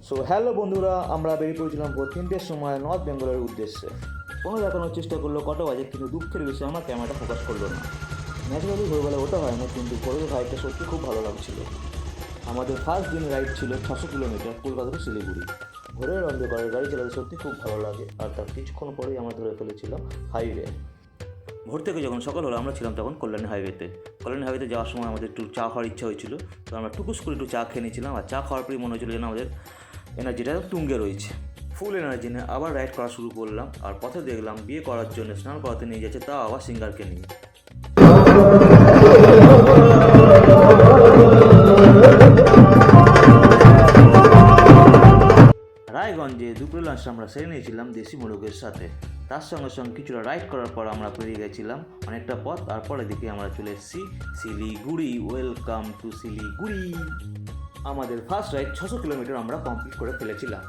So hello বন্ধুরা, আমরা বেরিয়ে পড়েছিলাম ভোর 3টের সময় নর্থ বেঙ্গলের উদ্দেশ্যে। কোনো দেখানোর চেষ্টা করলো কটা বাজে, কিন্তু দুঃখের বিষয়ে আমার ক্যামেরাটা ফোকাস করলো না। ন্যাচারালি ভোরবেলা ওটা হয় না, কিন্তু ভোরের রাইডটা সত্যি খুব ভালো লাগছিল। আমাদের ফার্স্ট দিন রাইড ছিল 600 কিলোমিটার কলকাতা টু শিলিগুড়ি। ভোরের অন্ধকারে গাড়ি চালাতে সত্যি খুব ভালো লাগে, আর তার কিছুক্ষণ পরেই আমরা ধরে ফেলেছিলাম হাইওয়ে। ভোর থেকে যখন সকাল হলো আমরা ছিলাম তখন কল্যাণী হাইওয়েতে। কল্যাণী হাইওয়েতে যাওয়ার সময় আমাদের একটু চা খাওয়ার ইচ্ছা হয়েছিল, তো আমরা টুকুস করে একটু চা খেয়ে নিয়েছিলাম। আর চা খাওয়ার পরই মনে হয়েছিল যেন আমাদের এনার্জিটা তুঙ্গে রয়েছে। ফুল এনার্জি নিয়ে আবার রাইড করা শুরু করলাম, আর পথে দেখলাম বিয়ে করার জন্য স্নান করাতে নিয়ে যাচ্ছে, তা আবার সিঙ্গারকে নিয়ে। রায়গঞ্জে দুপুরে লাঞ্চ আমরা সেরে নিয়েছিলাম দেশি মোরগের সাথে। তার সঙ্গে সঙ্গে কিছুটা রাইড করার পর আমরা পেরিয়ে গেছিলাম অনেকটা পথ। তারপরে দিকে আমরা চলে এসেছি শিলিগুড়ি। Welcome to Siliguri. আমাদের ফার্স্ট রাইড 600 কিলোমিটার আমরা কমপ্লিট করে ফেলেছিলাম।